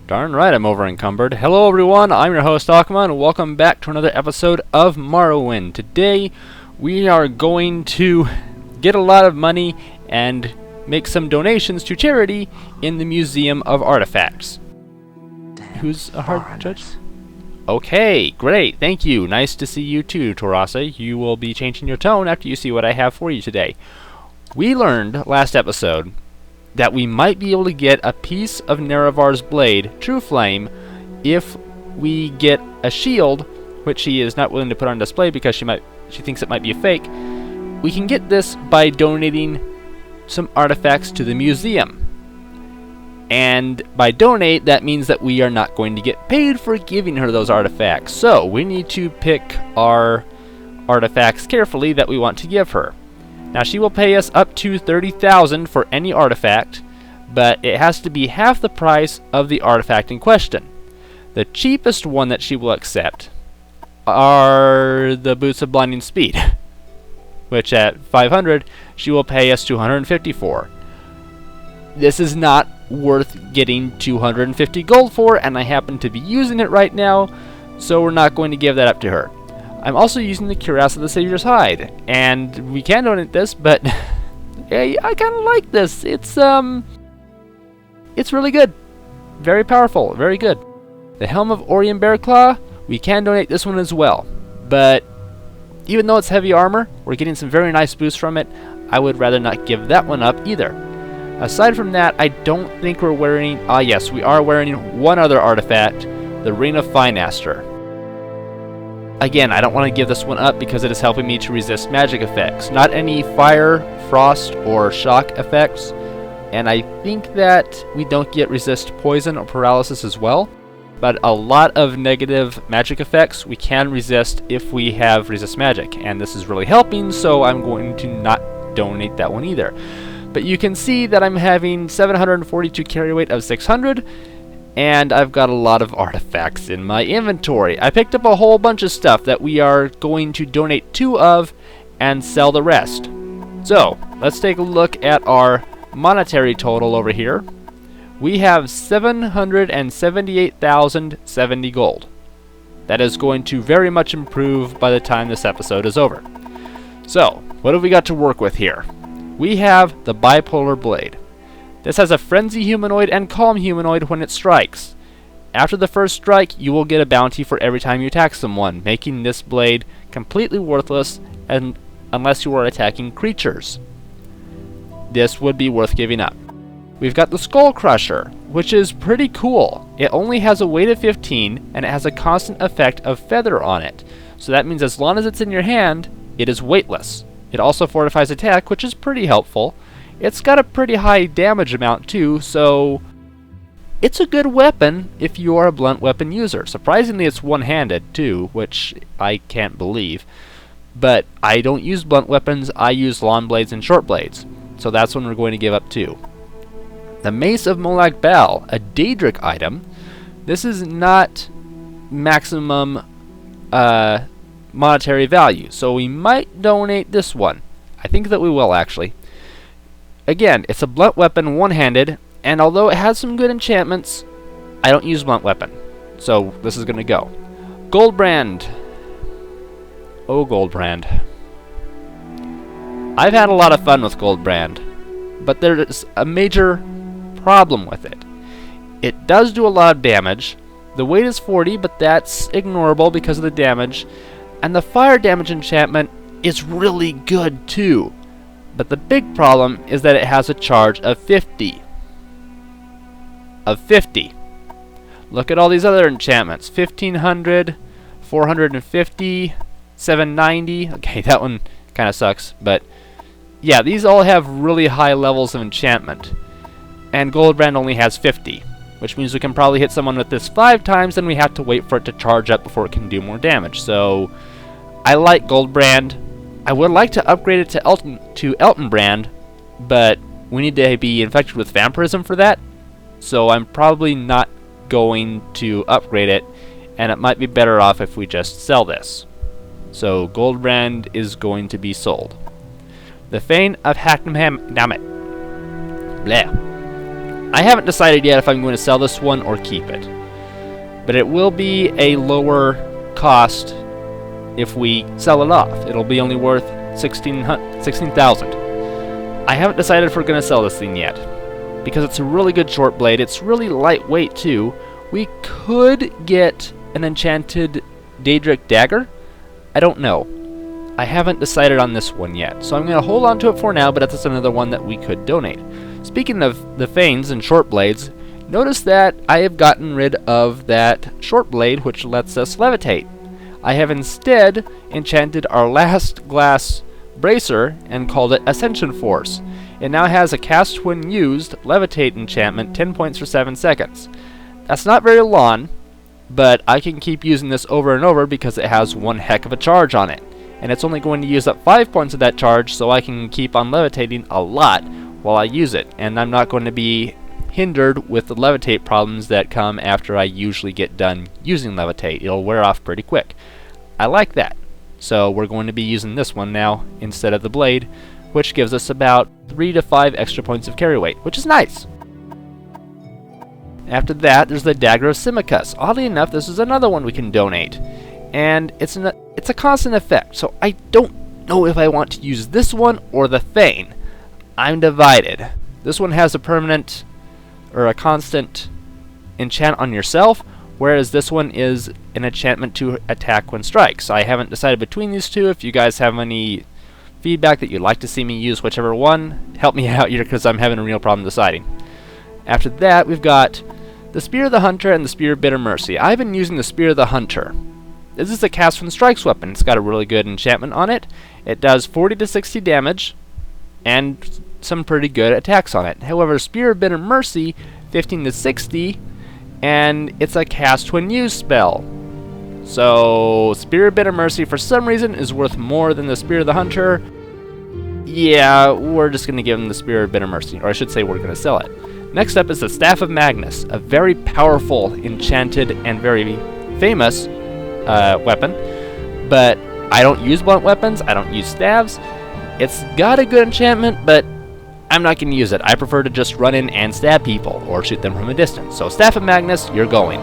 Darn right, I'm over encumbered. Hello everyone, I'm your host Akuma, and welcome back to another episode of Morrowind. Today, we are going to get a lot of money and make some donations to charity in the Museum of Artifacts. Damn, Who's a hard judge? foreigners. Okay, great, thank you. Nice to see you too, Torasa. You will be changing your tone after you see what I have for you today. We learned last episode that we might be able to get a piece of Nerevar's blade, True Flame, if we get a shield, which she is not willing to put on display because she thinks it might be a fake. We can get this by donating some artifacts to the museum. And by donate, that means that we are not going to get paid for giving her those artifacts. So we need to pick our artifacts carefully that we want to give her. Now she will pay us up to 30,000 for any artifact, but it has to be half the price of the artifact in question. The cheapest one that she will accept are the Boots of Blinding Speed, which at 500 she will pay us 250 for. This is not worth getting 250 gold for, and I happen to be using it right now, so we're not going to give that up to her. I'm also using the Cuirass of the Savior's Hide, and we can donate this, but I kind of like this. It's really good. Very powerful, very good. The Helm of Orion Bearclaw, we can donate this one as well, but even though it's heavy armor, we're getting some very nice boosts from it. I would rather not give that one up either. Aside from that, I don't think we're wearing... yes, we are wearing one other artifact, the Ring of Finaster. Again, I don't want to give this one up because it is helping me to resist magic effects. Not any fire, frost, or shock effects. And I think that we don't get resist poison or paralysis as well. But a lot of negative magic effects we can resist if we have resist magic. And this is really helping, so I'm going to not donate that one either. But you can see that I'm having 742 carry weight of 600. And I've got a lot of artifacts in my inventory. I picked up a whole bunch of stuff that we are going to donate 2 of and sell the rest. So, let's take a look at our monetary total over here. We have 778,070 gold. That is going to very much improve by the time this episode is over. So, what have we got to work with here? We have the Bipolar Blade. This has a Frenzy Humanoid and Calm Humanoid when it strikes. After the first strike, you will get a bounty for every time you attack someone, making this blade completely worthless unless you are attacking creatures. This would be worth giving up. We've got the Skull Crusher, which is pretty cool. It only has a weight of 15, and it has a constant effect of feather on it. So that means as long as it's in your hand, it is weightless. It also fortifies attack, which is pretty helpful. It's got a pretty high damage amount too, so it's a good weapon if you are a blunt weapon user. Surprisingly, it's one-handed too, which I can't believe. But I don't use blunt weapons, I use long blades and short blades. So that's one we're going to give up too. The Mace of Molag Bal, a Daedric item. This is not maximum monetary value, so we might donate this one. I think that we will actually. Again, it's a blunt weapon, one-handed, and although it has some good enchantments, I don't use blunt weapon. So this is going to go. Goldbrand. Oh, Goldbrand. I've had a lot of fun with Goldbrand, but there's a major problem with it. It does do a lot of damage. The weight is 40, but that's ignorable because of the damage. And the fire damage enchantment is really good too. But the big problem is that it has a charge of 50. Look at all these other enchantments. 1500, 450, 790. Okay, that one kind of sucks. But yeah, these all have really high levels of enchantment. And Goldbrand only has 50. Which means we can probably hit someone with this 5 times, and we have to wait for it to charge up before it can do more damage. So, I like Goldbrand. I would like to upgrade it to Elton Brand, but we need to be infected with vampirism for that. So I'm probably not going to upgrade it, and it might be better off if we just sell this. So Goldbrand is going to be sold. The Fane of Hacknam... Damn it. Bleh. I haven't decided yet if I'm going to sell this one or keep it. But it will be a lower cost if we sell it off. It'll be only worth 16,000. I haven't decided if we're going to sell this thing yet, because it's a really good short blade. It's really lightweight too. We could get an enchanted Daedric dagger. I don't know. I haven't decided on this one yet, so I'm going to hold on to it for now, but that's another one that we could donate. Speaking of the Fanes and short blades, notice that I have gotten rid of that short blade which lets us levitate. I have instead enchanted our last glass bracer and called it Ascension Force. It now has a cast when used levitate enchantment, 10 points for 7 seconds. That's not very long, but I can keep using this over and over because it has one heck of a charge on it. And it's only going to use up 5 points of that charge, so I can keep on levitating a lot while I use it. And I'm not going to be hindered with the levitate problems that come after I usually get done using levitate. It'll wear off pretty quick. I like that. So we're going to be using this one now instead of the blade, which gives us about 3 to 5 extra points of carry weight, which is nice. After that, there's the Dagger of Simicus. Oddly enough, this is another one we can donate. And it's a constant effect, so I don't know if I want to use this one or the Thane. I'm divided. This one has a permanent or a constant enchant on yourself, whereas this one is an enchantment to attack when strikes. I haven't decided between these two. If you guys have any feedback that you'd like to see me use whichever one, help me out here because I'm having a real problem deciding. After that, we've got the Spear of the Hunter and the Spear of Bitter Mercy. I've been using the Spear of the Hunter. This is a cast when strikes weapon. It's got a really good enchantment on it. It does 40 to 60 damage and some pretty good attacks on it. However, Spear of Bitter Mercy, 15 to 60, and it's a cast when used spell. So, Spear of Bitter Mercy for some reason is worth more than the Spear of the Hunter. Yeah, we're just going to give him the Spear of Bitter Mercy, or I should say we're going to sell it. Next up is the Staff of Magnus, a very powerful, enchanted, and very famous weapon. But I don't use blunt weapons, I don't use staves. It's got a good enchantment, but I'm not going to use it. I prefer to just run in and stab people, or shoot them from a distance. So Staff of Magnus, you're going.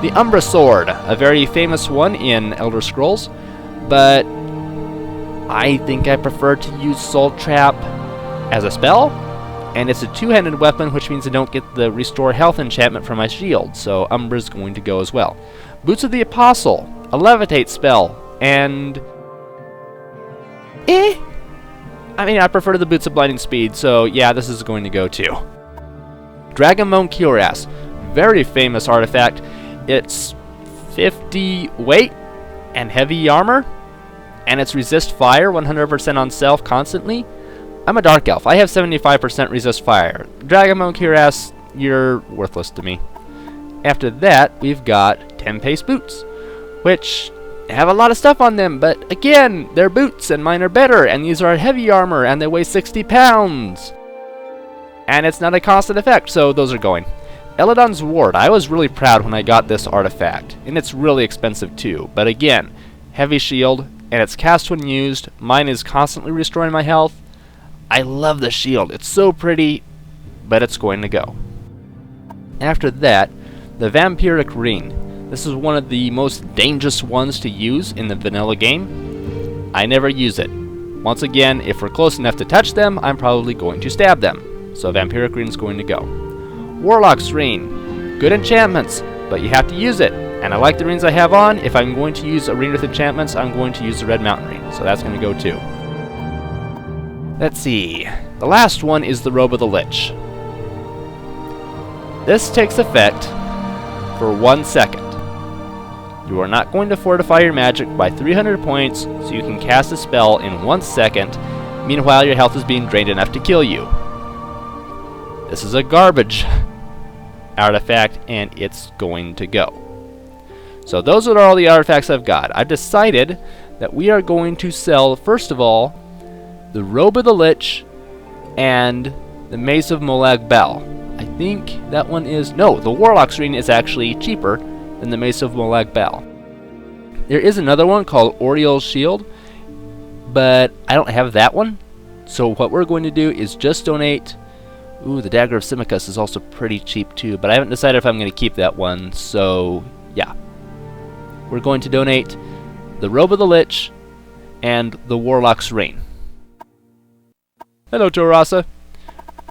The Umbra Sword, a very famous one in Elder Scrolls, but I think I prefer to use Soul Trap as a spell, and it's a two-handed weapon, which means I don't get the Restore Health enchantment from my shield, so Umbra's going to go as well. Boots of the Apostle, a Levitate spell, and I mean, I prefer the Boots of Blinding Speed, so yeah, this is going to go too. Dragonbone Cuirass, very famous artifact. It's 50 weight and heavy armor, and it's resist fire 100% on self constantly. I'm a dark elf. I have 75% resist fire. Dragonbone Cuirass, you're worthless to me. After that, we've got 10 pace boots, which have a lot of stuff on them, but again, they're boots and mine are better, and these are heavy armor and they weigh 60 pounds. And it's not a constant effect, so those are going. Eladon's Ward. I was really proud when I got this artifact, and it's really expensive too, but again, heavy shield, and it's cast when used. Mine is constantly restoring my health. I love the shield. It's so pretty, but it's going to go. After that, the Vampiric Ring. This is one of the most dangerous ones to use in the vanilla game. I never use it. Once again, if we're close enough to touch them, I'm probably going to stab them. So Vampiric Ring is going to go. Warlock's Ring. Good enchantments, but you have to use it. And I like the rings I have on. If I'm going to use a ring with enchantments, I'm going to use the Red Mountain Ring. So that's going to go too. Let's see. The last one is the Robe of the Lich. This takes effect for 1 second. You are not going to fortify your magic by 300 points, so you can cast a spell in 1 second. Meanwhile, your health is being drained enough to kill you. This is a garbage artifact, and it's going to go. So those are all the artifacts I've got. I've decided that we are going to sell, first of all, the Robe of the Lich and the Mace of Molag Bal. I think that one is... No, the Warlock's Ring is actually cheaper than the Mace of Molag Bal. There is another one called Oriel's Shield, but I don't have that one. So what we're going to do is just donate Ooh, the Dagger of Simicus is also pretty cheap too, but I haven't decided if I'm going to keep that one, so yeah. We're going to donate the Robe of the Lich and the Warlock's Ring. Hello, Torasa.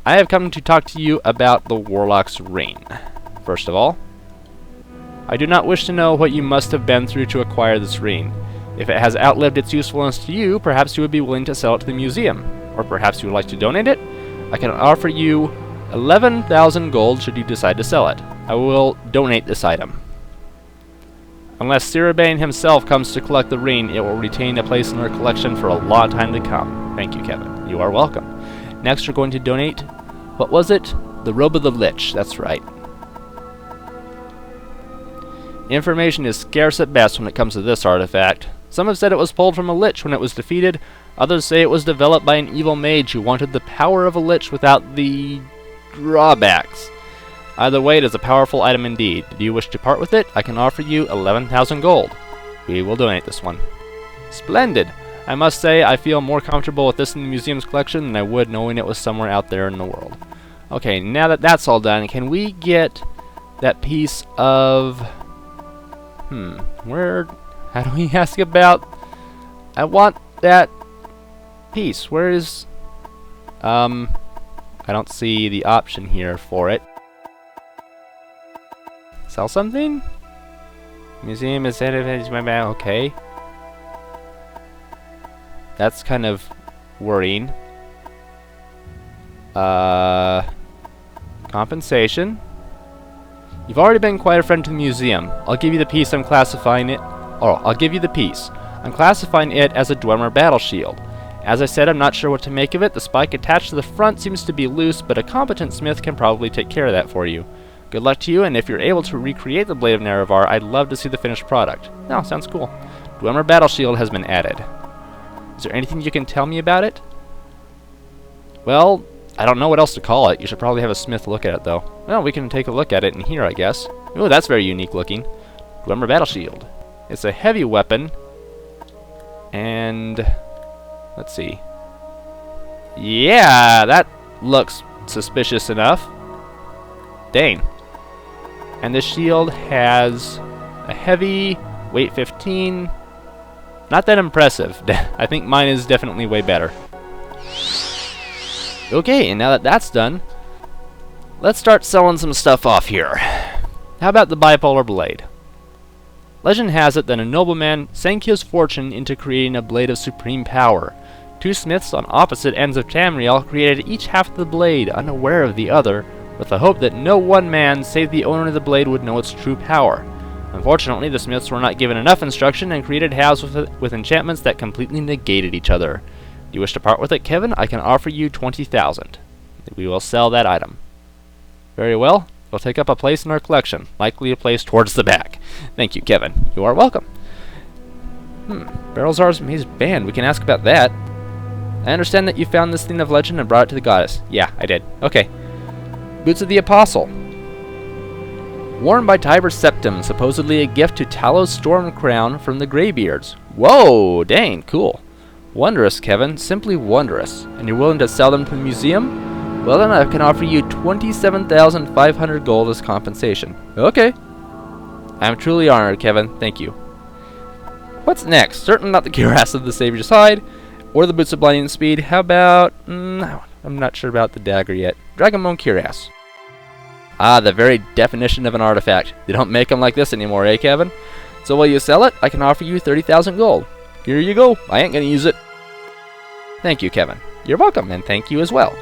I have come to talk to you about the Warlock's Ring. First of all, I do not wish to know what you must have been through to acquire this ring. If it has outlived its usefulness to you, perhaps you would be willing to sell it to the museum. Or perhaps you would like to donate it. I can offer you 11,000 gold should you decide to sell it. I will donate this item. Unless Sirabane himself comes to collect the ring, it will retain a place in our collection for a long time to come. Thank you, Kevin. You are welcome. Next, we're going to donate, what was it? The Robe of the Lich. That's right. Information is scarce at best when it comes to this artifact. Some have said it was pulled from a lich when it was defeated. Others say it was developed by an evil mage who wanted the power of a lich without the drawbacks. Either way, it is a powerful item indeed. Do you wish to part with it? I can offer you 11,000 gold. We will donate this one. Splendid! I must say, I feel more comfortable with this in the museum's collection than I would knowing it was somewhere out there in the world. Okay, now that that's all done, can we get that piece of... How do we ask about... I want that piece. Where is... I don't see the option here for it. Sell something? Museum is okay. That's kind of worrying. Compensation. You've already been quite a friend to the museum. I'll give you the piece. I'm classifying it. Oh, I'll give you the piece. I'm classifying it as a Dwemer battle shield. As I said, I'm not sure what to make of it. The spike attached to the front seems to be loose, but a competent smith can probably take care of that for you. Good luck to you, and if you're able to recreate the Blade of Nerevar, I'd love to see the finished product. No, sounds cool. Dwemer battle shield has been added. Is there anything you can tell me about it? Well, I don't know what else to call it. You should probably have a smith look at it, though. Well, we can take a look at it in here, I guess. Ooh, that's very unique looking. Dwemer battle shield. It's a heavy weapon. And... let's see. Yeah, that looks suspicious enough. Dang. And the shield has a heavy, weight 15. Not that impressive. I think mine is definitely way better. Okay, and now that that's done, let's start selling some stuff off here. How about the bipolar blade? Legend has it that a nobleman sank his fortune into creating a blade of supreme power. Two smiths on opposite ends of Tamriel created each half of the blade, unaware of the other, with the hope that no one man save the owner of the blade would know its true power. Unfortunately, the smiths were not given enough instruction and created halves with enchantments that completely negated each other. Do you wish to part with it, Kevin? I can offer you 20,000. We will sell that item. Very well. It'll take up a place in our collection, likely a place towards the back. Thank you, Kevin. You are welcome. Barrelzar's Maze Band. We can ask about that. I understand that you found this thing of legend and brought it to the goddess. Yeah, I did. Okay. Boots of the Apostle. Worn by Tiber Septim, supposedly a gift to Talos Stormcrown from the Greybeards. Whoa, dang, cool. Wondrous, Kevin, simply wondrous. And you're willing to sell them to the museum? Well then, I can offer you 27,500 gold as compensation. Okay. I'm truly honored, Kevin. Thank you. What's next? Certainly not the cuirass of the Savior's Hide, or the Boots of Blinding Speed. How about... I'm not sure about the dagger yet. Dragonbone cuirass. Ah, the very definition of an artifact. They don't make them like this anymore, eh, Kevin? So will you sell it? I can offer you 30,000 gold. Here you go. I ain't gonna use it. Thank you, Kevin. You're welcome, and thank you as well.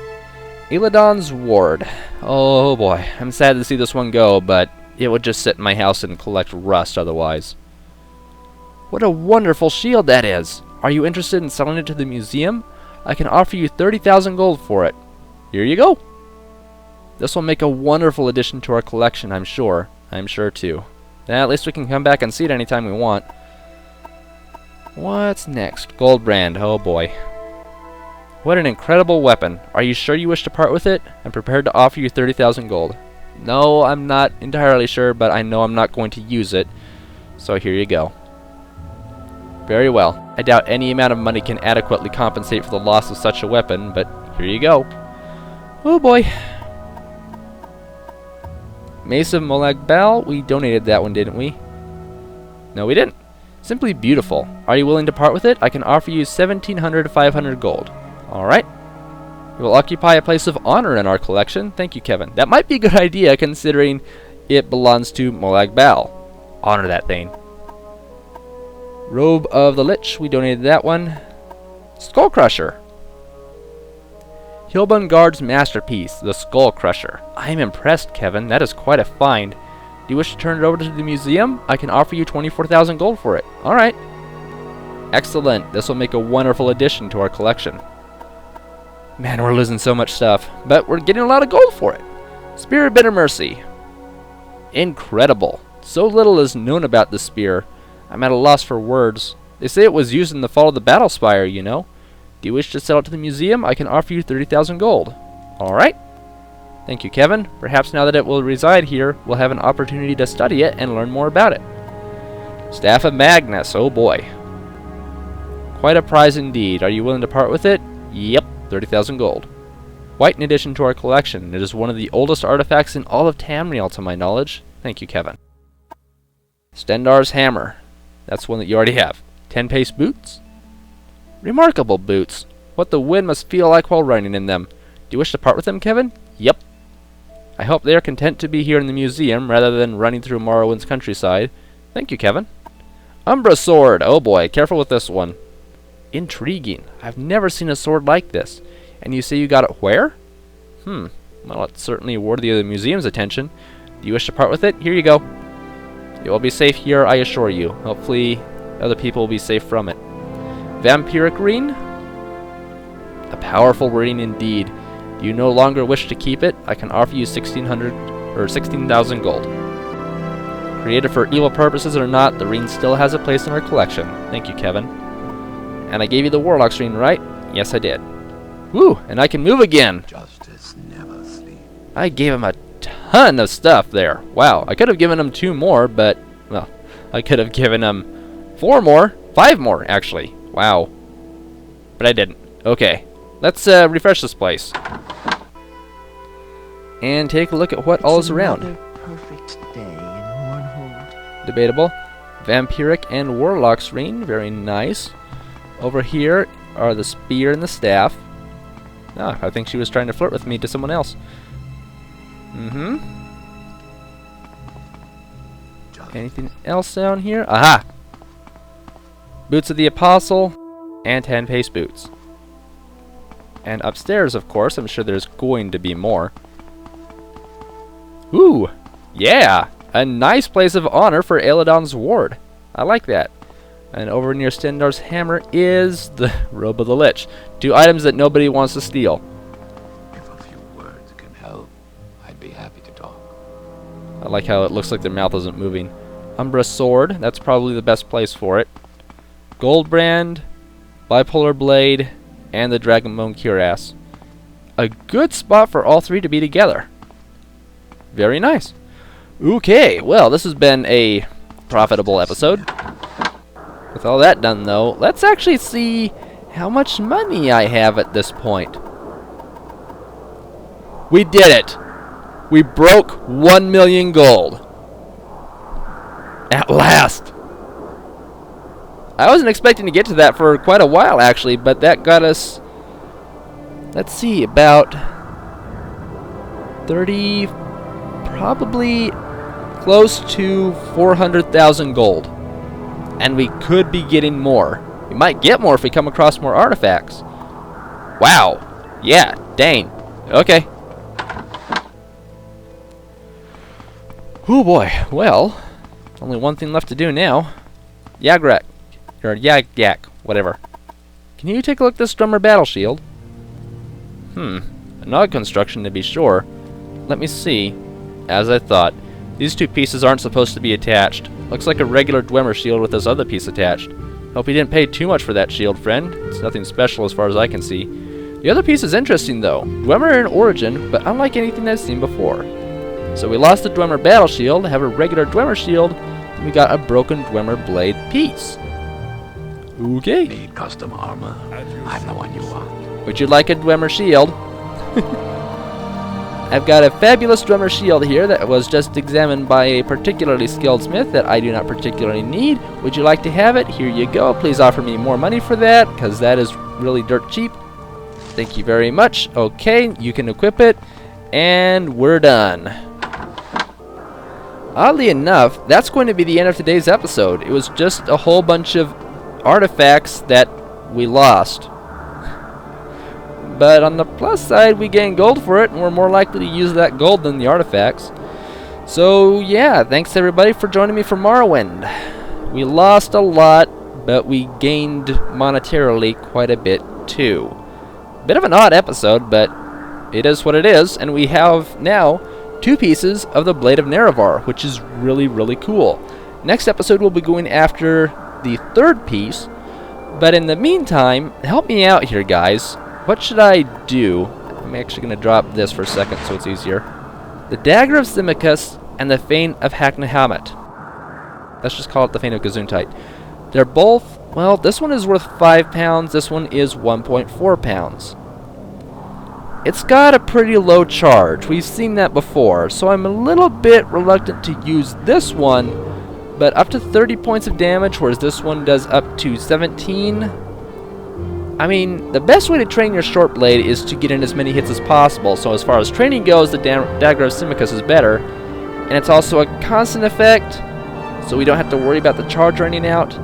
Illidan's Ward. Oh boy, I'm sad to see this one go, but it would just sit in my house and collect rust otherwise. What a wonderful shield that is! Are you interested in selling it to the museum? I can offer you 30,000 gold for it. Here you go. This will make a wonderful addition to our collection, I'm sure. I'm sure too. Then at least we can come back and see it anytime we want. What's next? Goldbrand. Oh boy. What an incredible weapon. Are you sure you wish to part with it? I'm prepared to offer you 30,000 gold. No, I'm not entirely sure, but I know I'm not going to use it. So here you go. Very well. I doubt any amount of money can adequately compensate for the loss of such a weapon, but here you go. Oh boy. Mace of Molag Bal, we donated that one, didn't we? No, we didn't. Simply beautiful. Are you willing to part with it? I can offer you 1,700 to 500 gold. Alright. It will occupy a place of honor in our collection. Thank you, Kevin. That might be a good idea considering it belongs to Molag Bal. Honor that thing. Robe of the Lich, we donated that one. Skull Crusher. Hilbun Guard's masterpiece, the Skull Crusher. I am impressed, Kevin. That is quite a find. Do you wish to turn it over to the museum? I can offer you 24,000 gold for it. Alright. Excellent. This will make a wonderful addition to our collection. Man, we're losing so much stuff, but we're getting a lot of gold for it. Spear of Bitter Mercy. Incredible. So little is known about this spear. I'm at a loss for words. They say it was used in the fall of the Battle Spire, you know. Do you wish to sell it to the museum? I can offer you 30,000 gold. Alright. Thank you, Kevin. Perhaps now that it will reside here, we'll have an opportunity to study it and learn more about it. Staff of Magnus. Oh boy. Quite a prize indeed. Are you willing to part with it? Yep. 30,000 gold. Quite an addition to our collection. It is one of the oldest artifacts in all of Tamriel, to my knowledge. Thank you, Kevin. Stendarr's Hammer. That's one that you already have. 10-pace boots. Remarkable boots. What the wind must feel like while riding in them. Do you wish to part with them, Kevin? Yep. I hope they are content to be here in the museum rather than running through Morrowind's countryside. Thank you, Kevin. Umbra Sword. Oh boy, careful with this one. Intriguing. I've never seen a sword like this. And you say you got it where? Well, it's certainly worthy of the museum's attention. Do you wish to part with it? Here you go. It will be safe here, I assure you. Hopefully, other people will be safe from it. Vampiric Ring. A powerful ring indeed. Do you no longer wish to keep it? I can offer you 1,600 or 16,000 gold. Created for evil purposes or not, the ring still has a place in our collection. Thank you, Kevin. And I gave you the Warlock's ring, right? Yes, I did. Woo! And I can move again! Justice never sleeps. I gave him a ton of stuff there. Wow, I could have given him 2 more, but... well, I could have given him 4 more. 5 more, actually. Wow. But I didn't. Okay. Let's refresh this place. And take a look at what all is around. Perfect day in Morrowind. Debatable. Vampiric and Warlock's ring. Very nice. Over here are the spear and the staff. Ah, I think she was trying to flirt with me to someone else. Anything else down here? Aha! Boots of the Apostle and 10-pace boots. And upstairs, of course, I'm sure there's going to be more. Ooh! Yeah! A nice place of honor for Eladon's ward. I like that. And over near Stendarr's Hammer is the Robe of the Lich. 2 items that nobody wants to steal. If a few words can help, I'd be happy to talk. I like how it looks like their mouth isn't moving. Umbra Sword. That's probably the best place for it. Goldbrand, Bipolar Blade, and the Dragonbone Cuirass. A good spot for all 3 to be together. Very nice. Okay, well, this has been a profitable episode. With all that done, though, let's actually see how much money I have at this point. We did it! We broke 1 million gold. At last! I wasn't expecting to get to that for quite a while, actually, but that got us, let's see, about 30, probably close to 400,000 gold. And we could be getting more. We might get more if we come across more artifacts. Wow. Yeah, dang. Okay. Oh boy. Well, only one thing left to do now. Yagrak. Or Yak, whatever. Can you take a look at this drummer battle shield? An odd construction to be sure. Let me see. As I thought, these 2 pieces aren't supposed to be attached. Looks like a regular Dwemer shield with this other piece attached. Hope you didn't pay too much for that shield, friend. It's nothing special as far as I can see. The other piece is interesting though. Dwemer in origin, but unlike anything I've seen before. So we lost the Dwemer battle shield, have a regular Dwemer shield, and we got a broken Dwemer blade piece. Okay. Need custom armor? I'm the one you want. Would you like a Dwemer shield? I've got a fabulous drummer shield here that was just examined by a particularly skilled smith that I do not particularly need. Would you like to have it? Here you go. Please offer me more money for that, because that is really dirt cheap. Thank you very much. Okay, you can equip it, and we're done. Oddly enough, that's going to be the end of today's episode. It was just a whole bunch of artifacts that we lost. But on the plus side, we gain gold for it, and we're more likely to use that gold than the artifacts. So yeah, thanks everybody for joining me for Morrowind. We lost a lot, but we gained monetarily quite a bit too. Bit of an odd episode, but it is what it is, and we have now 2 pieces of the Blade of Nerevar, which is really, really cool. Next episode we'll be going after the 3rd piece, but in the meantime, help me out here, guys. What should I do? I'm actually going to drop this for a second so it's easier. The Dagger of Simicus and the Fane of Haknahamet. Let's just call it the Fane of Gesundheit. They're both, well, this one is worth 5 pounds, this one is 1.4 pounds. It's got a pretty low charge. We've seen that before, so I'm a little bit reluctant to use this one, but up to 30 points of damage, whereas this one does up to 17. I mean, the best way to train your short blade is to get in as many hits as possible, so as far as training goes, the Dagger of Simicus is better. And it's also a constant effect, so we don't have to worry about the charge running out.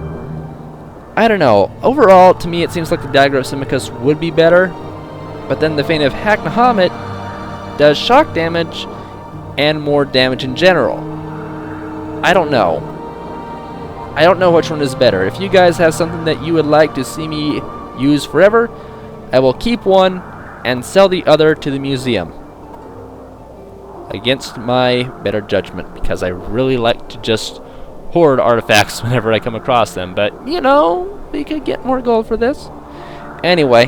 I don't know. Overall, to me, it seems like the Dagger of Simicus would be better, but then the Fane of Haknahamet does shock damage and more damage in general. I don't know. I don't know which one is better. If you guys have something that you would like to see me use forever, I will keep one and sell the other to the museum against my better judgment, because I really like to just hoard artifacts whenever I come across them, but you know, we could get more gold for this. Anyway,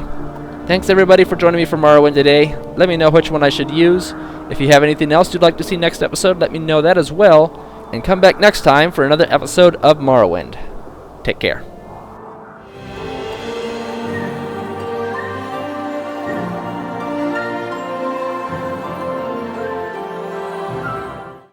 thanks everybody for joining me for Morrowind today. Let me know which one I should use. If you have anything else you'd like to see next episode, let me know that as well, and come back next time for another episode of Morrowind. Take care.